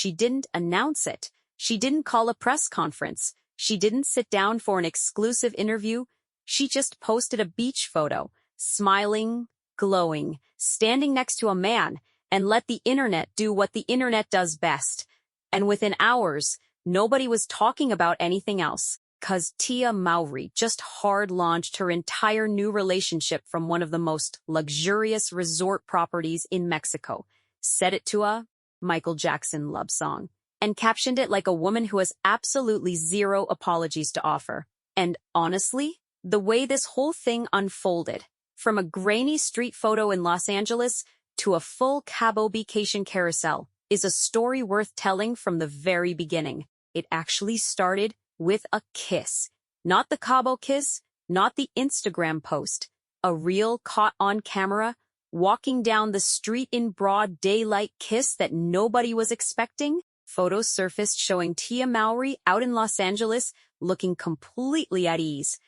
she didn't announce it. She didn't call a press conference. She didn't sit down for an exclusive interview. She just posted a beach photo, smiling, glowing, standing next to a man, and let the internet do what the internet does best. And within hours, nobody was talking about anything else, 'cause Tia Mowry just hard-launched her entire new relationship from one of the most luxurious resort properties in Mexico, set it to a Michael Jackson love song, and captioned it like a woman who has absolutely zero apologies to offer. And honestly, the way this whole thing unfolded, from a grainy street photo in Los Angeles to a full Cabo vacation carousel, is a story worth telling from the very beginning. It actually started with a kiss. Not the Cabo kiss, not the Instagram post. A real caught on camera, walking down the street in broad daylight kiss that nobody was expecting. Photos surfaced showing Tia Mowry out in Los Angeles looking completely at ease.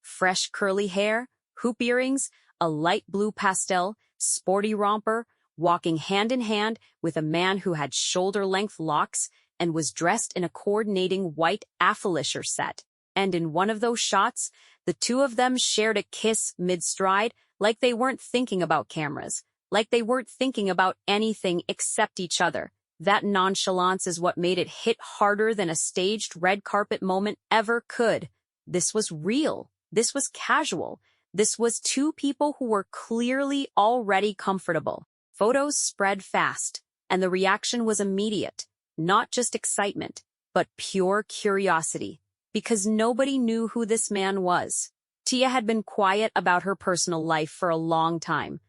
Fresh curly hair, hoop earrings, a light blue pastel, sporty romper, walking hand in hand with a man who had shoulder-length locks and was dressed in a coordinating white athleisure set. And in one of those shots, the two of them shared a kiss mid-stride, like they weren't thinking about cameras, like they weren't thinking about anything except each other. That nonchalance is what made it hit harder than a staged red carpet moment ever could. This was real. This was casual. This was two people who were clearly already comfortable. Photos spread fast, and the reaction was immediate. Not just excitement, but pure curiosity, because nobody knew who this man was. Tia had been quiet about her personal life for a long time.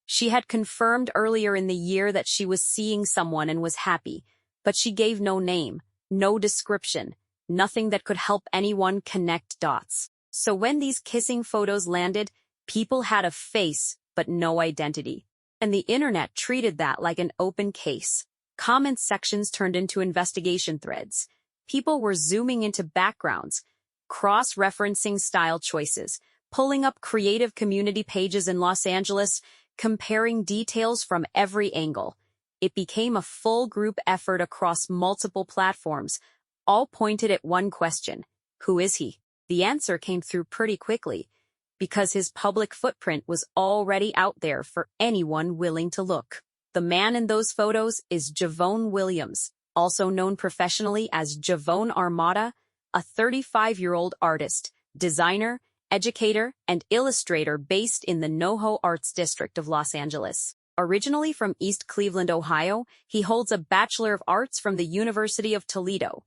She had confirmed earlier in the year that she was seeing someone and was happy, but she gave no name, no description, nothing that could help anyone connect dots. So when these kissing photos landed, people had a face, but no identity. And the internet treated that like an open case. Comment sections turned into investigation threads. People were zooming into backgrounds, cross-referencing style choices, pulling up creative community pages in Los Angeles, comparing details from every angle. It became a full group effort across multiple platforms, all pointed at one question: who is he? The answer came through pretty quickly, because his public footprint was already out there for anyone willing to look. The man in those photos is Javoné Williams, also known professionally as Javoné Armada, a 35-year-old artist, designer, educator, and illustrator based in the NoHo Arts District of Los Angeles. Originally from East Cleveland, Ohio, he holds a Bachelor of Arts from the University of Toledo.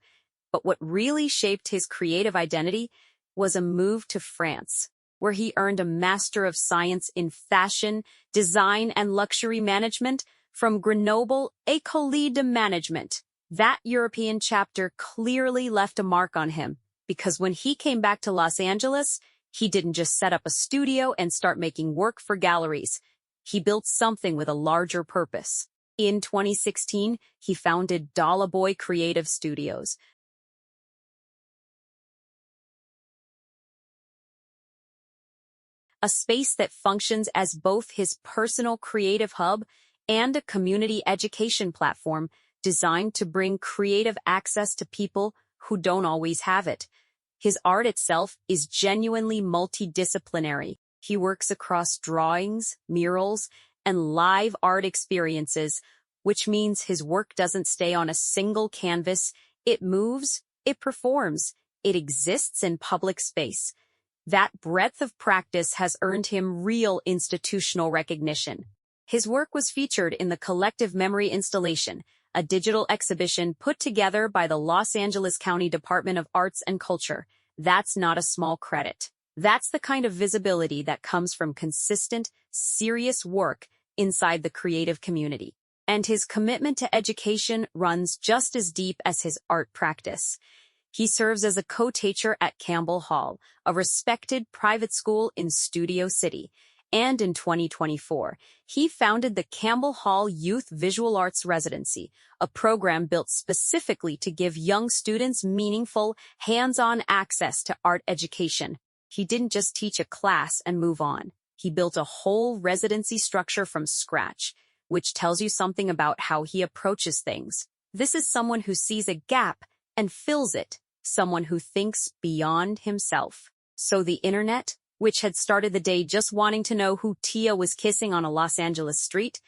But what really shaped his creative identity was a move to France, where he earned a Master of Science in Fashion, Design, and Luxury Management from Grenoble École de Management. That European chapter clearly left a mark on him, because when he came back to Los Angeles, he didn't just set up a studio and start making work for galleries. He built something with a larger purpose. In 2016, he founded Dollar Boy Creative Studios, a space that functions as both his personal creative hub and a community education platform designed to bring creative access to people who don't always have it. His art itself is genuinely multidisciplinary. He works across drawings, murals, and live art experiences, which means his work doesn't stay on a single canvas. It moves, it performs, it exists in public space. That breadth of practice has earned him real institutional recognition. His work was featured in the Collective Memory installation, a digital exhibition put together by the Los Angeles County Department of Arts and Culture. That's not a small credit. That's the kind of visibility that comes from consistent, serious work inside the creative community. And his commitment to education runs just as deep as his art practice. He serves as a co-teacher at Campbell Hall, a respected private school in Studio City. And in 2024, he founded the Campbell Hall Youth Visual Arts Residency, a program built specifically to give young students meaningful, hands-on access to art education. He didn't just teach a class and move on. He built a whole residency structure from scratch, which tells you something about how he approaches things. This is someone who sees a gap and fills it, someone who thinks beyond himself. So the internet, which had started the day just wanting to know who Tia was kissing on a Los Angeles street,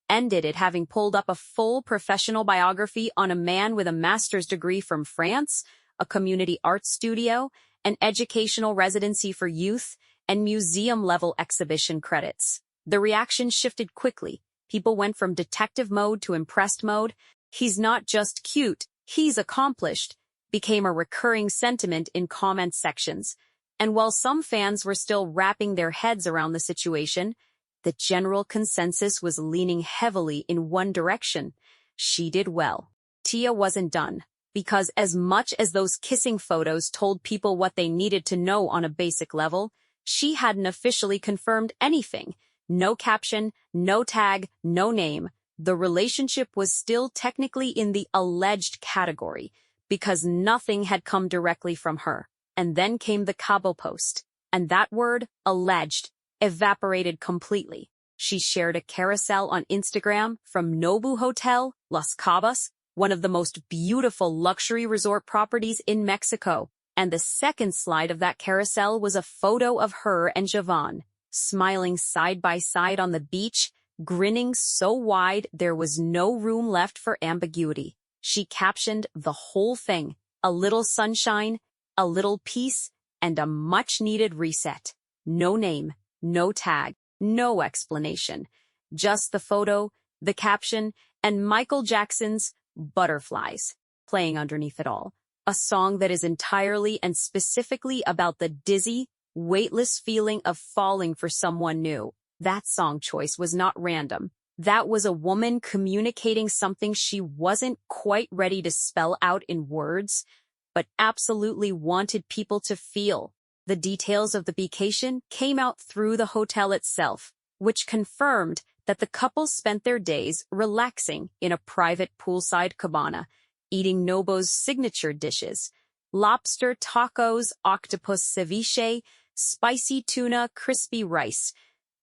ended it having pulled up a full professional biography on a man with a master's degree from France, a community art studio, an educational residency for youth, and museum-level exhibition credits. The reaction shifted quickly. People went from detective mode to impressed mode. "He's not just cute, he's accomplished," became a recurring sentiment in comment sections. And while some fans were still wrapping their heads around the situation, the general consensus was leaning heavily in one direction. She did well. Tia wasn't done, because as much as those kissing photos told people what they needed to know on a basic level, she hadn't officially confirmed anything. No caption, no tag, no name. The relationship was still technically in the alleged category, because nothing had come directly from her. And then came the Cabo post, and that word, alleged, evaporated completely. She shared a carousel on Instagram from Nobu Hotel, Los Cabos, one of the most beautiful luxury resort properties in Mexico. And the second slide of that carousel was a photo of her and Javoné, smiling side by side on the beach, grinning so wide there was no room left for ambiguity. She captioned the whole thing, "A little sunshine, a little peace, and a much-needed reset." No name, no tag, no explanation. Just the photo, the caption, and Michael Jackson's Butterflies playing underneath it all. A song that is entirely and specifically about the dizzy, weightless feeling of falling for someone new. That song choice was not random. That was a woman communicating something she wasn't quite ready to spell out in words, but absolutely wanted people to feel. The details of the vacation came out through the hotel itself, which confirmed that the couple spent their days relaxing in a private poolside cabana, eating Nobo's signature dishes: lobster tacos, octopus ceviche, spicy tuna, crispy rice,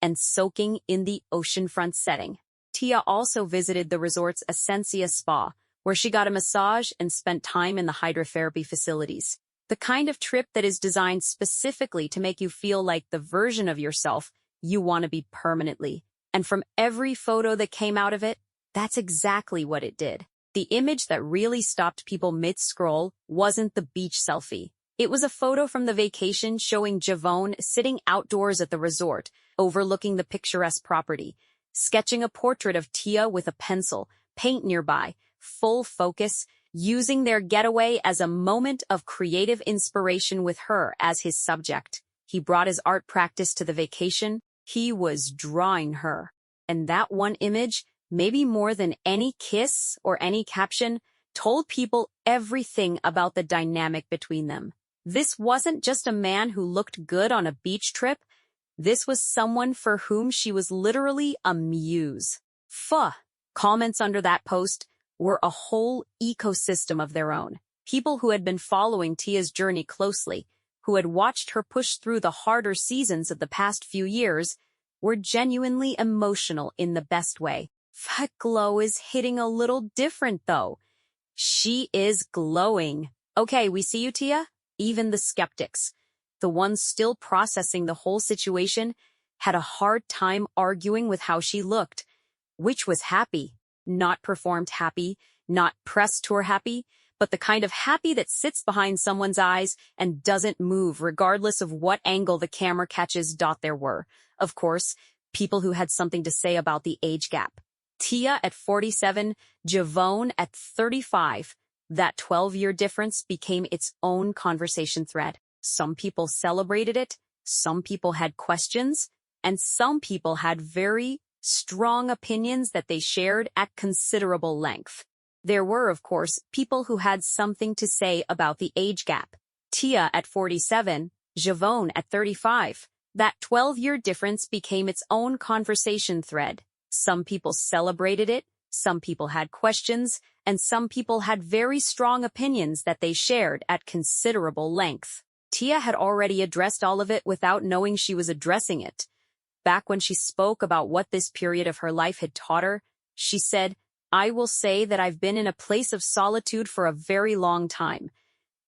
and soaking in the oceanfront setting. Tia also visited the resort's Essentia Spa, where she got a massage and spent time in the hydrotherapy facilities. The kind of trip that is designed specifically to make you feel like the version of yourself you want to be permanently. And from every photo that came out of it, that's exactly what it did. The image that really stopped people mid-scroll wasn't the beach selfie. It was a photo from the vacation showing Javoné sitting outdoors at the resort, overlooking the picturesque property, sketching a portrait of Tia with a pencil, paint nearby, full focus, using their getaway as a moment of creative inspiration with her as his subject. He brought his art practice to the vacation. He was drawing her. And that one image, maybe more than any kiss or any caption, told people everything about the dynamic between them. This wasn't just a man who looked good on a beach trip. This was someone for whom she was literally a muse. Pho. Comments under that post were a whole ecosystem of their own. People who had been following Tia's journey closely, who had watched her push through the harder seasons of the past few years, were genuinely emotional in the best way. That glow is hitting a little different, though. She is glowing. Okay, we see you, Tia. Even the skeptics, the ones still processing the whole situation, had a hard time arguing with how she looked. Which was happy, not performed happy, not press tour happy, but the kind of happy that sits behind someone's eyes and doesn't move regardless of what angle the camera catches. There were, of course, people who had something to say about the age gap. Tia at 47, Javoné at 35. That 12-year difference became its own conversation thread. Some people celebrated it, some people had questions, and some people had very strong opinions that they shared at considerable length. There were, of course, people who had something to say about the age gap. Tia at 47, Javoné at 35. That 12-year difference became its own conversation thread. Some people celebrated it, some people had questions, and some people had very strong opinions that they shared at considerable length. Tia had already addressed all of it without knowing she was addressing it. Back when she spoke about what this period of her life had taught her, she said, "I will say that I've been in a place of solitude for a very long time.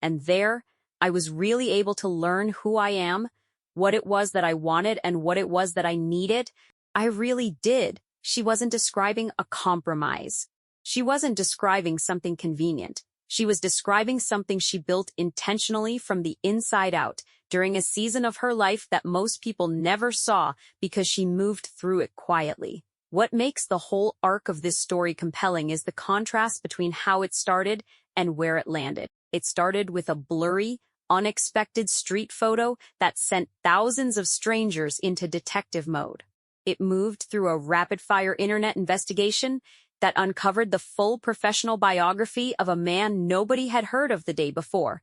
And there, I was really able to learn who I am, what it was that I wanted, and what it was that I needed. I really did." She wasn't describing a compromise. She wasn't describing something convenient. She was describing something she built intentionally from the inside out during a season of her life that most people never saw because she moved through it quietly. What makes the whole arc of this story compelling is the contrast between how it started and where it landed. It started with a blurry, unexpected street photo that sent thousands of strangers into detective mode. It moved through a rapid-fire internet investigation that uncovered the full professional biography of a man nobody had heard of the day before.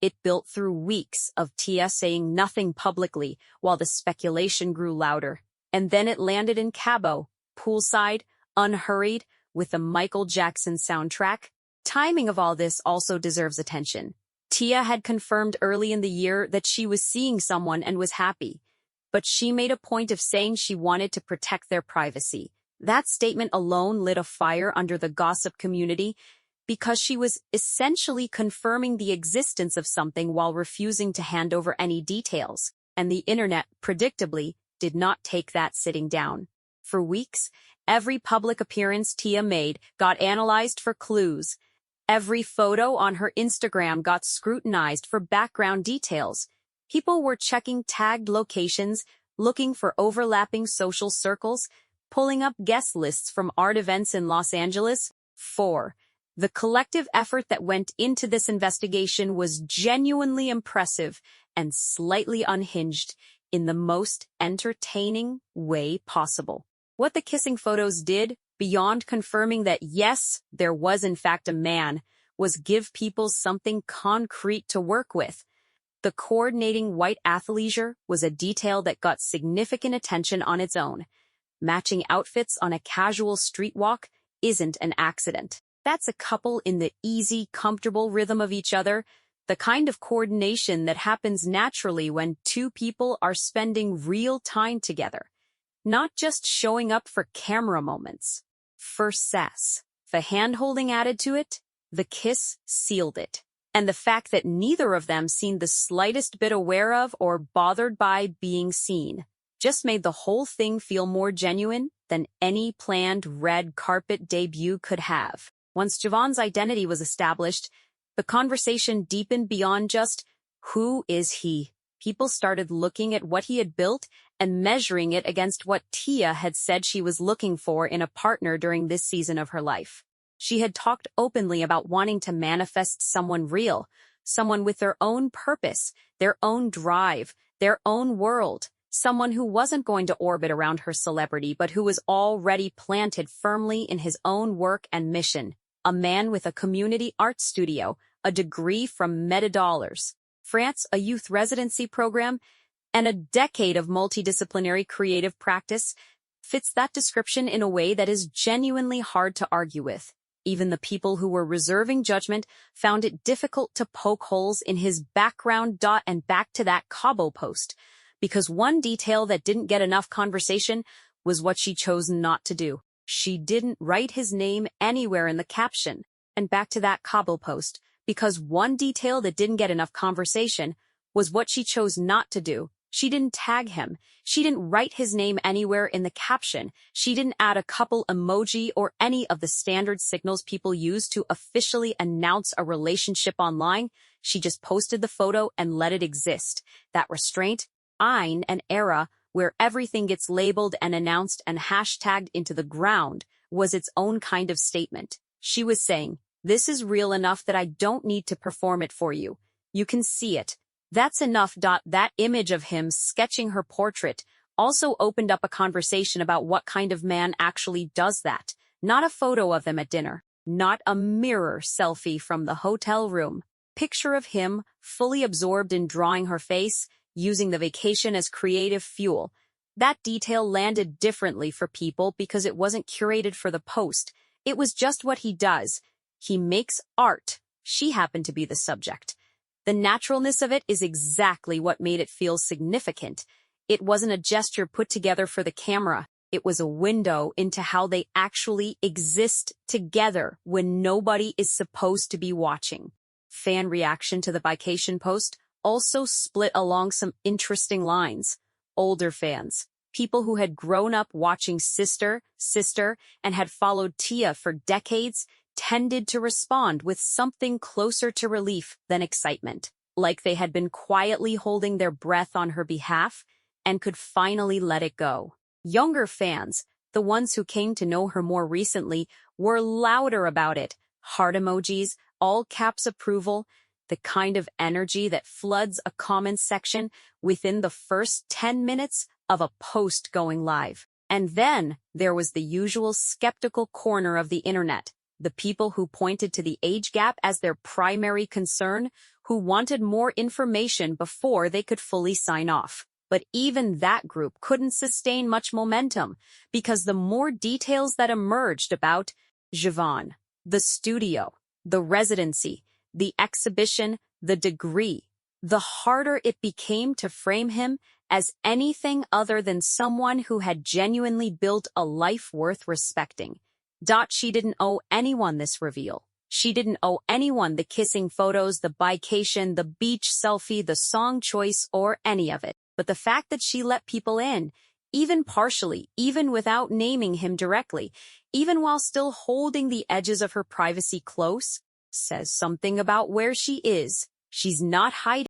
It built through weeks of Tia saying nothing publicly while the speculation grew louder. And then it landed in Cabo, poolside, unhurried, with the Michael Jackson soundtrack. Timing of all this also deserves attention. Tia had confirmed early in the year that she was seeing someone and was happy, but she made a point of saying she wanted to protect their privacy. That statement alone lit a fire under the gossip community because she was essentially confirming the existence of something while refusing to hand over any details, and the internet, predictably, did not take that sitting down. For weeks, every public appearance Tia made got analyzed for clues. Every photo on her Instagram got scrutinized for background details. People were checking tagged locations, looking for overlapping social circles, pulling up guest lists from art events in Los Angeles. 4. The collective effort that went into this investigation was genuinely impressive and slightly unhinged in the most entertaining way possible. What the kissing photos did, beyond confirming that yes, there was in fact a man, was give people something concrete to work with. The coordinating white athleisure was a detail that got significant attention on its own. Matching outfits on a casual street walk isn't an accident. That's a couple in the easy, comfortable rhythm of each other, the kind of coordination that happens naturally when two people are spending real time together, not just showing up for camera moments. For Sass, the hand-holding added to it, the kiss sealed it. And the fact that neither of them seemed the slightest bit aware of or bothered by being seen just made the whole thing feel more genuine than any planned red carpet debut could have. Once Javoné's identity was established, the conversation deepened beyond just, who is he? People started looking at what he had built and measuring it against what Tia had said she was looking for in a partner during this season of her life. She had talked openly about wanting to manifest someone real, someone with their own purpose, their own drive, their own world, someone who wasn't going to orbit around her celebrity but who was already planted firmly in his own work and mission. A man with a community art studio, a degree from Meta France, a youth residency program, and a decade of multidisciplinary creative practice fits that description in a way that is genuinely hard to argue with. Even the people who were reserving judgment found it difficult to poke holes in his background. And back to that Cabo post, because one detail that didn't get enough conversation was what she chose not to do. She didn't write his name anywhere in the caption. And back to that Cabo post, because one detail that didn't get enough conversation was what she chose not to do. She didn't tag him. She didn't write his name anywhere in the caption. She didn't add a couple emoji or any of the standard signals people use to officially announce a relationship online. She just posted the photo and let it exist. That restraint, an era where everything gets labeled and announced and hashtagged into the ground, was its own kind of statement. She was saying, this is real enough that I don't need to perform it for you. You can see it. That's enough. That image of him sketching her portrait also opened up a conversation about what kind of man actually does that. Not a photo of them at dinner. Not a mirror selfie from the hotel room. Picture of him, fully absorbed in drawing her face, using the vacation as creative fuel. That detail landed differently for people because it wasn't curated for the post. It was just what he does. He makes art. She happened to be the subject. The naturalness of it is exactly what made it feel significant. It wasn't a gesture put together for the camera. It was a window into how they actually exist together when nobody is supposed to be watching. Fan reaction to the vacation post also split along some interesting lines. Older fans, people who had grown up watching Sister, and had followed Tia for decades, tended to respond with something closer to relief than excitement, like they had been quietly holding their breath on her behalf and could finally let it go. Younger fans, the ones who came to know her more recently, were louder about it. Heart emojis, all caps approval, the kind of energy that floods a comment section within the first 10 minutes of a post going live. And then there was the usual skeptical corner of the internet, the people who pointed to the age gap as their primary concern, who wanted more information before they could fully sign off. But even that group couldn't sustain much momentum, because the more details that emerged about Javoné, the studio, the residency, the exhibition, the degree, the harder it became to frame him as anything other than someone who had genuinely built a life worth respecting. She didn't owe anyone this reveal. She didn't owe anyone the kissing photos, the vacation, the beach selfie, the song choice, or any of it. But the fact that she let people in, even partially, even without naming him directly, even while still holding the edges of her privacy close, says something about where she is. She's not hiding.